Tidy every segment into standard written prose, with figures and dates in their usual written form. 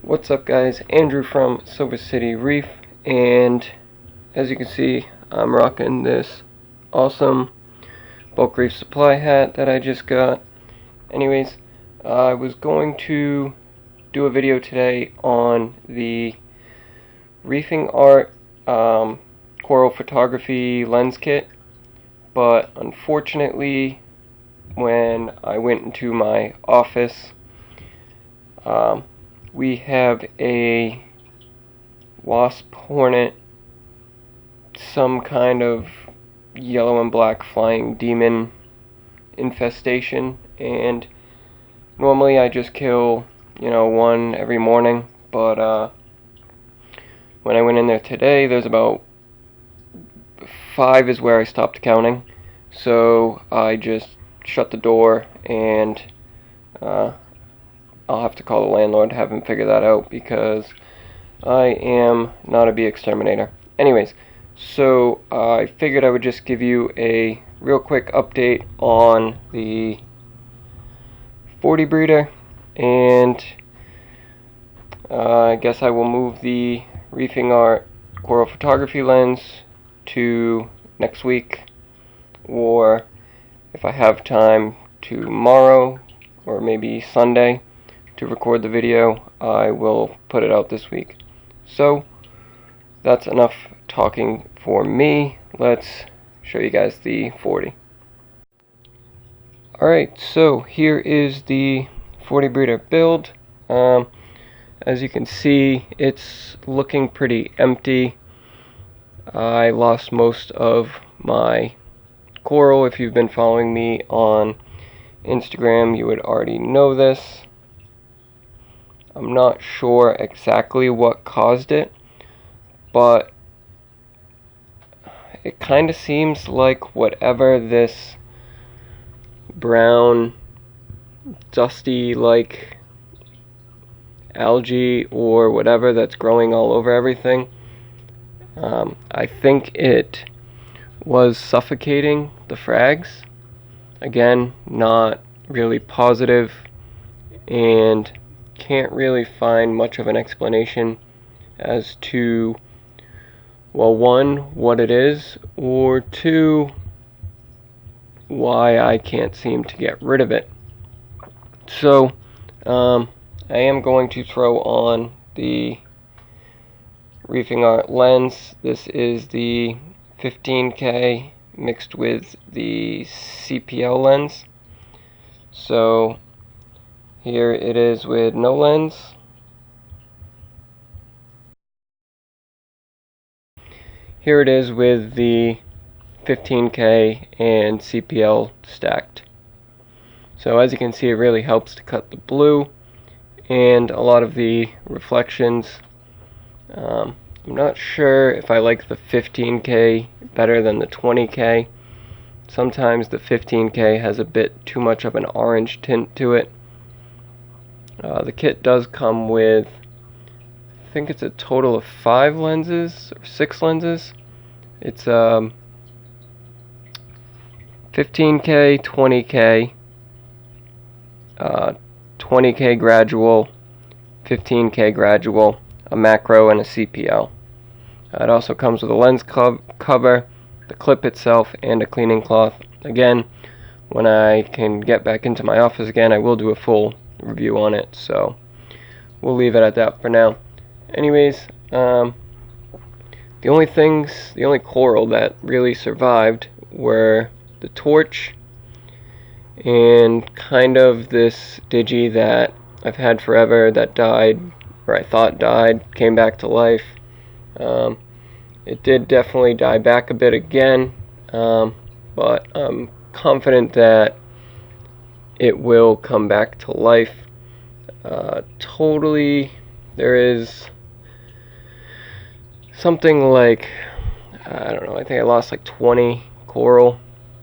What's up guys, Andrew from Silver City Reef, and as you can see I'm rocking this awesome bulk reef supply hat that I just got. Anyways, I was going to do a video today on the ReefingArt coral photography lens kit, but unfortunately when I went into my office, we have a wasp hornet, some kind of yellow and black flying demon infestation, and normally I just kill, one every morning, but when I went in there today, there's about 5 is where I stopped counting, so I just shut the door and I'll have to call the landlord to have him figure that out because I am not a bee exterminator. Anyways, so I figured I would just give you a real quick update on the 40 breeder, and I guess I will move the ReefingArt coral photography lens to next week, or if I have time, tomorrow or maybe Sunday to record the video. I will put it out this week. So that's enough talking for me. Let's show you guys the 40. Alright, so here is the 40 breeder build. As you can see, it's looking pretty empty. I lost most of my coral. If you've been following me on Instagram, you would already know this. I'm not sure exactly what caused it, but it kind of seems like whatever this brown, dusty like algae or whatever that's growing all over everything, I think it was suffocating the frags. Again, not really positive, and can't really find much of an explanation as to, well, 1, what it is, or 2, why I can't seem to get rid of it. So I am going to throw on the ReefingArt lens. This is the 15K mixed with the CPL lens. So here it is with no lens. Here it is with the 15K and CPL stacked. So as you can see, it really helps to cut the blue and a lot of the reflections. I'm not sure if I like the 15K better than the 20K. Sometimes the 15K has a bit too much of an orange tint to it. The kit does come with, I think it's a total of 5 lenses, or 6 lenses. It's 15K, 20K, 20K gradual, 15K gradual, a macro, and a CPL. It also comes with a lens cover, the clip itself, and a cleaning cloth. Again, when I can get back into my office again, I will do a full review on it, so we'll leave it at that for now. Anyways, the only coral that really survived were the torch and kind of this digi that I've had forever that died, or I thought died, came back to life. It did definitely die back a bit again, but I'm confident that it will come back to life. Totally, there is something like, I don't know, I think I lost like 20 coral.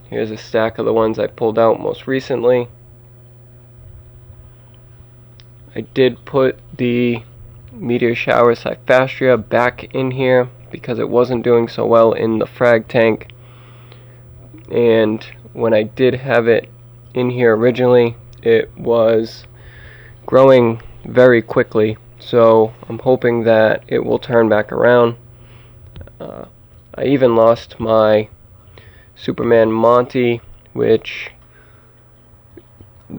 Here's a stack of the ones I pulled out most recently. I did put the meteor shower cyphastria back in here because it wasn't doing so well in the frag tank, and when I did have it in here originally, it was growing very quickly, So I'm hoping that it will turn back around. I even lost my Superman Monty, which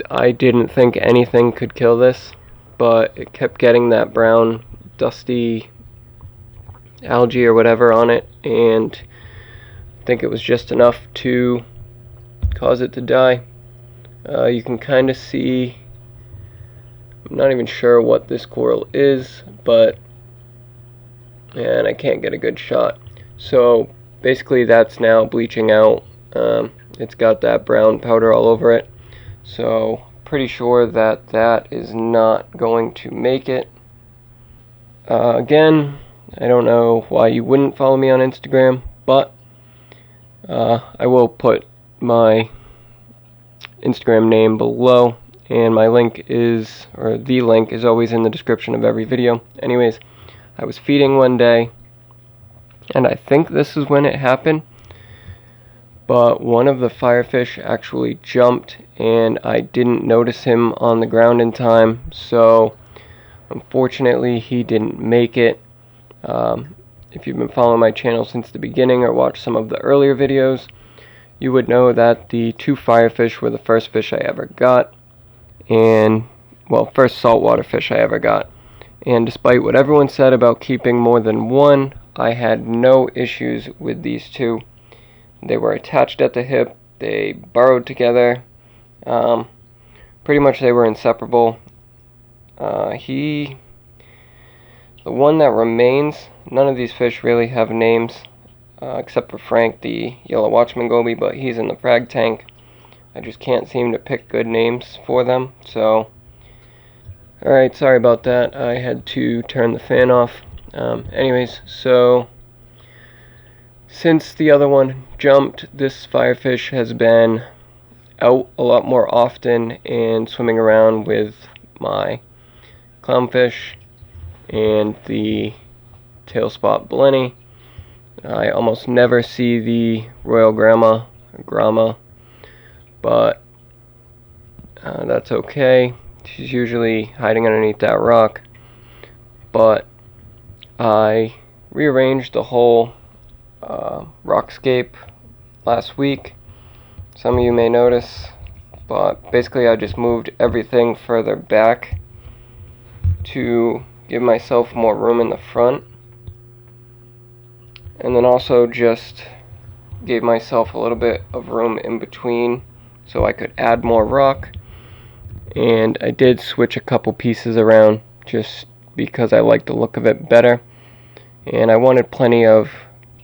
I didn't think anything could kill this, but it kept getting that brown dusty algae or whatever on it, and I think it was just enough to cause it to die. You can kind of see, I'm not even sure what this coral is, but and I can't get a good shot. So basically that's now bleaching out. It's got that brown powder all over it, so pretty sure that that is not going to make it. Again, I don't know why you wouldn't follow me on Instagram, but I will put my Instagram name below, and my link is, or the link is always in the description of every video. Anyways, I was feeding one day, and I think this is when it happened, but one of the firefish actually jumped, and I didn't notice him on the ground in time, so unfortunately he didn't make it. If you've been following my channel since the beginning or watched some of the earlier videos, you would know that the two firefish were the first fish I ever got, and, well, first saltwater fish I ever got. And despite what everyone said about keeping more than one, I had no issues with these two. They were attached at the hip, they burrowed together, pretty much they were inseparable. The one that remains, none of these fish really have names, except for Frank, the yellow watchman goby, but he's in the frag tank. I just can't seem to pick good names for them, so alright, sorry about that. I had to turn the fan off. Anyways, so since the other one jumped, this firefish has been out a lot more often and swimming around with my clownfish and the tail spot blenny. I almost never see the royal grama, but that's okay. She's usually hiding underneath that rock. But I rearranged the whole rockscape last week. Some of you may notice, but basically I just moved everything further back to give myself more room in the front, and then also just gave myself a little bit of room in between so I could add more rock. And I did switch a couple pieces around just because I like the look of it better, and I wanted plenty of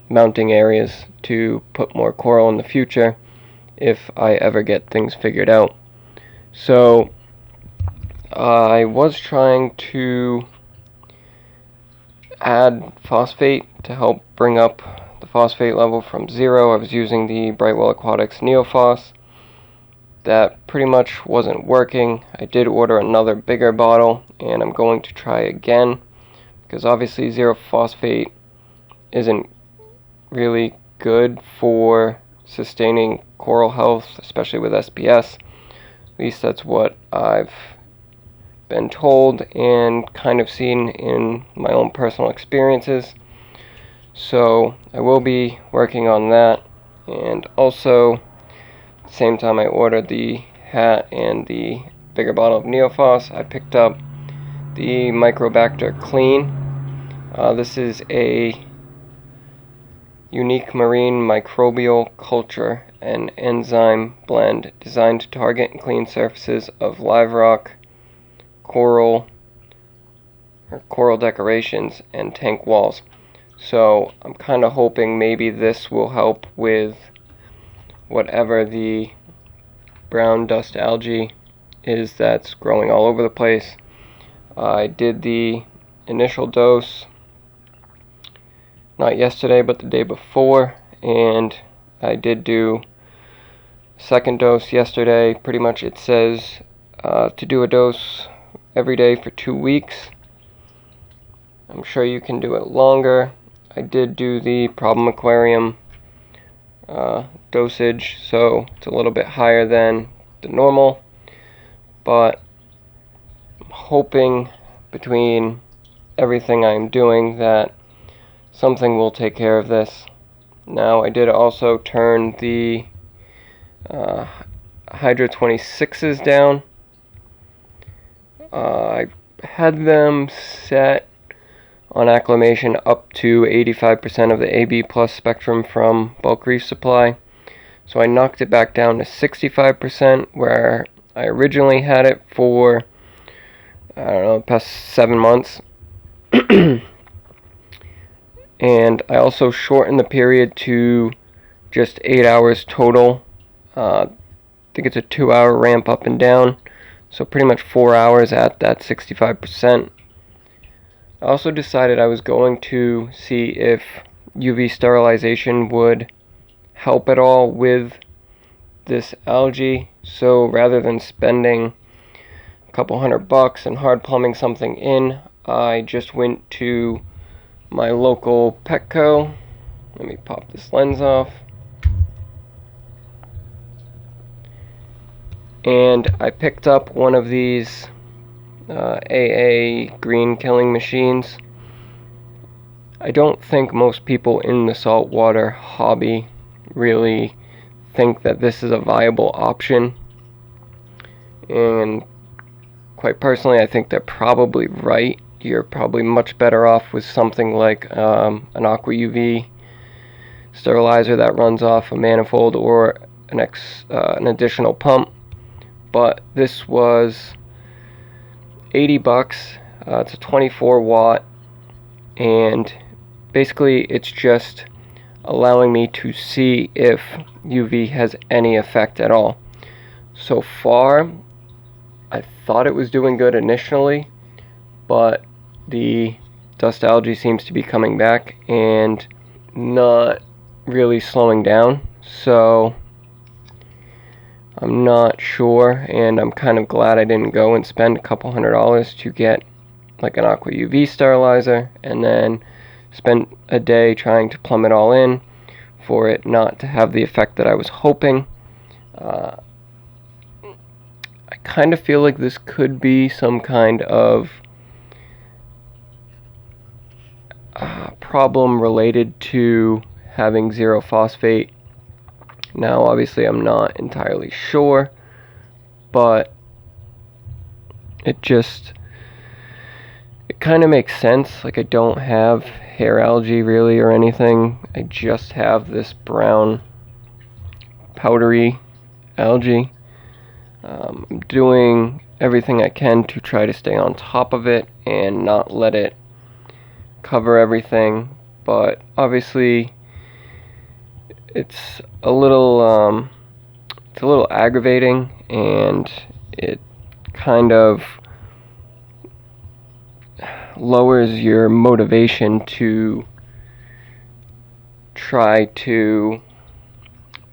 mounting areas to put more coral in the future if I ever get things figured out. So I was trying to add phosphate to help bring up the phosphate level from 0. I was using the Brightwell Aquatics Neophos. That pretty much wasn't working. I did order another bigger bottle, and I'm going to try again, because obviously 0 phosphate isn't really good for sustaining coral health, especially with SPS. At least that's what I've been told and kind of seen in my own personal experiences. So I will be working on that, and also at the same time I ordered the hat and the bigger bottle of Neophos, I picked up the Microbacter Clean. This is a unique marine microbial culture and enzyme blend designed to target and clean surfaces of live rock, coral decorations, and tank walls. So I'm kind of hoping maybe this will help with whatever the brown dust algae is that's growing all over the place. I did the initial dose not yesterday but the day before, and I did do second dose yesterday. Pretty much it says to do a dose every day for 2 weeks. I'm sure you can do it longer. I did do the problem aquarium dosage, so it's a little bit higher than the normal, but I'm hoping between everything I'm doing that something will take care of this. Now, I did also turn the Hydra 26s down. I had them set on acclimation up to 85% of the AB plus spectrum from bulk reef supply. So I knocked it back down to 65%, where I originally had it for, I don't know, the past 7 months. And I also shortened the period to just 8 hours total. I think it's a 2-hour ramp up and down, so pretty much 4 hours at that 65%. I also decided I was going to see if UV sterilization would help at all with this algae. So rather than spending a couple $100 and hard plumbing something in, I just went to my local Petco. Let me pop this lens off. And I picked up one of these AA green killing machines. I don't think most people in the saltwater hobby really think that this is a viable option, and quite personally I think they're probably right. You're probably much better off with something like an aqua UV sterilizer that runs off a manifold or an additional pump. But this was $80. It's a 24 watt, and basically it's just allowing me to see if UV has any effect at all. So far, I thought it was doing good initially, but the dust algae seems to be coming back and not really slowing down. So I'm not sure, and I'm kind of glad I didn't go and spend a couple $100 to get like an aqua UV sterilizer and then spend a day trying to plumb it all in for it not to have the effect that I was hoping. I kind of feel like this could be some kind of problem related to having zero phosphate. Now, obviously, I'm not entirely sure, but it kind of makes sense. Like, I don't have hair algae really or anything. I just have this brown powdery algae. I'm doing everything I can to try to stay on top of it and not let it cover everything, but obviously it's a little aggravating, and it kind of lowers your motivation to try to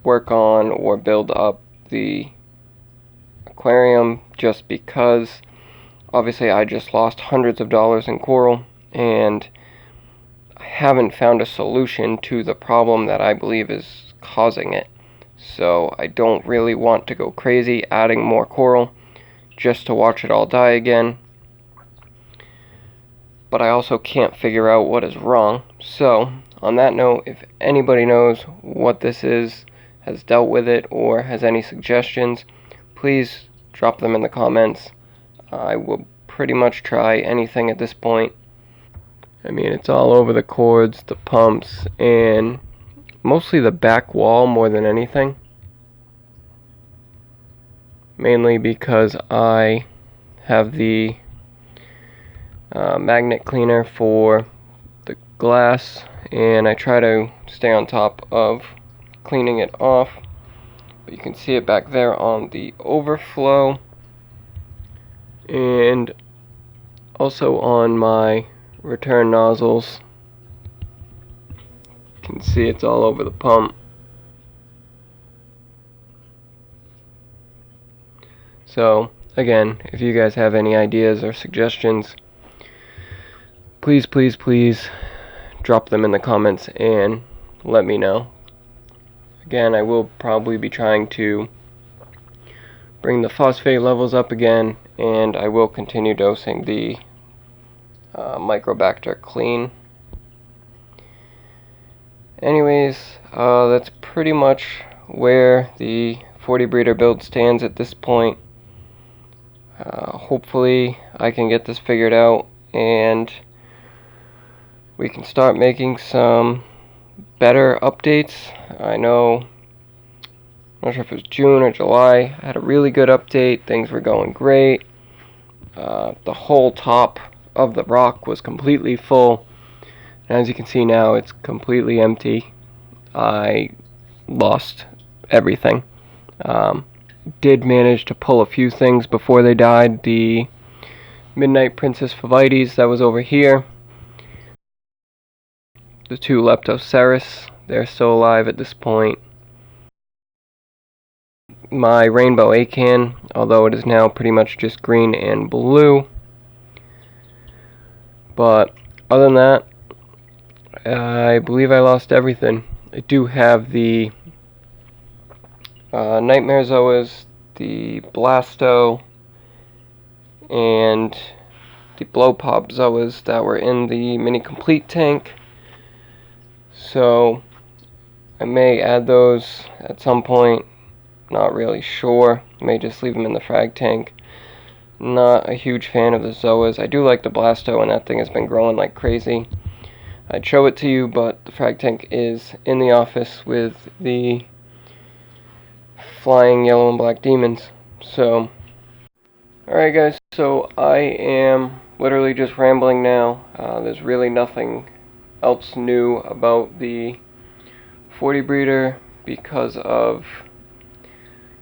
work on or build up the aquarium, just because obviously I just lost hundreds of dollars in coral, and I haven't found a solution to the problem that I believe is causing it. So I don't really want to go crazy adding more coral just to watch it all die again. But I also can't figure out what is wrong. So on that note, if anybody knows what this is, has dealt with it, or has any suggestions, please drop them in the comments. I will pretty much try anything at this point. I mean, it's all over the cords, the pumps, and mostly the back wall more than anything. Mainly because I have the magnet cleaner for the glass, and I try to stay on top of cleaning it off. But you can see it back there on the overflow, and also on my return nozzles. You can see it's all over the pump. So again, if you guys have any ideas or suggestions, please drop them in the comments and let me know. Again, I will probably be trying to bring the phosphate levels up again, and I will continue dosing the Microbacter clean. Anyways, that's pretty much where the 40 breeder build stands at this point. Hopefully I can get this figured out and we can start making some better updates. I'm not sure if it was June or July. I had a really good update. Things were going great. The whole top of the rock was completely full. And as you can see now, it's completely empty. I lost everything. Did manage to pull a few things before they died. The Midnight Princess Phoebites that was over here. The 2 Leptoceras, they're still alive at this point. My rainbow acan, although it is now pretty much just green and blue. But other than that, I believe I lost everything. I do have the Nightmare Zoas, the Blasto, and the Blow Pop Zoas that were in the mini complete tank. So I may add those at some point. Not really sure. May just leave them in the frag tank. Not a huge fan of the Zoas. I do like the Blasto, and that thing has been growing like crazy. I'd show it to you, but the frag tank is in the office with the flying yellow and black demons. So, alright guys, so I am literally just rambling now. There's really nothing else new about the 40 breeder because of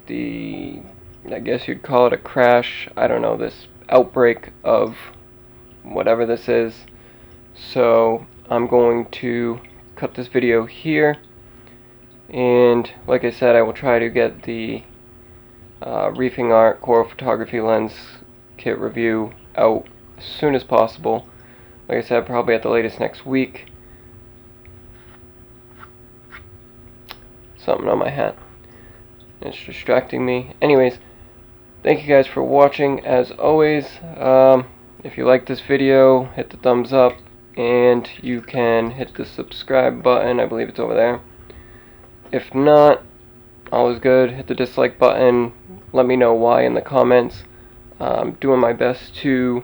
the, I guess you'd call it a crash, I don't know, this outbreak of whatever this is. So I'm going to cut this video here, and like I said, I will try to get the ReefingArt coral photography lens kit review out as soon as possible. Like I said, probably at the latest next week. Something on my hat. It's distracting me. Anyways, thank you guys for watching. As always, if you like this video, hit the thumbs up, and you can hit the subscribe button. I believe it's over there. If not, all is good. Hit the dislike button. Let me know why in the comments. I'm doing my best to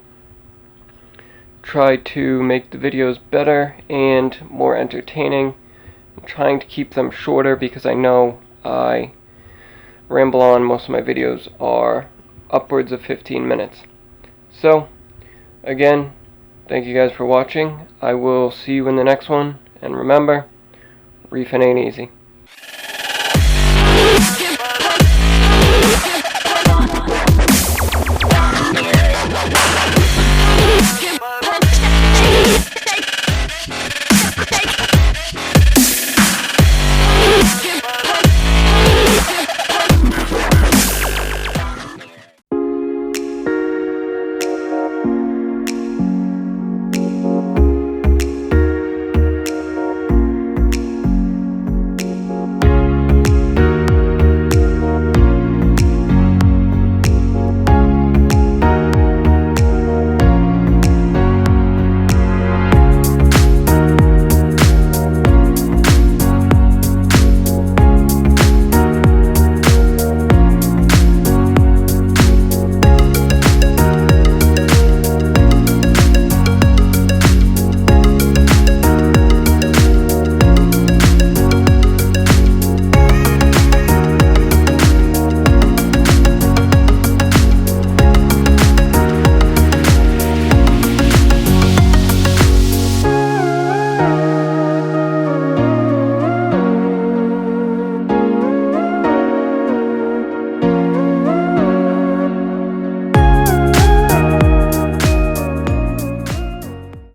try to make the videos better and more entertaining. I'm trying to keep them shorter because I know I ramble on. Most of my videos are upwards of 15 minutes. So, again, thank you guys for watching. I will see you in the next one, and remember, reefing ain't easy.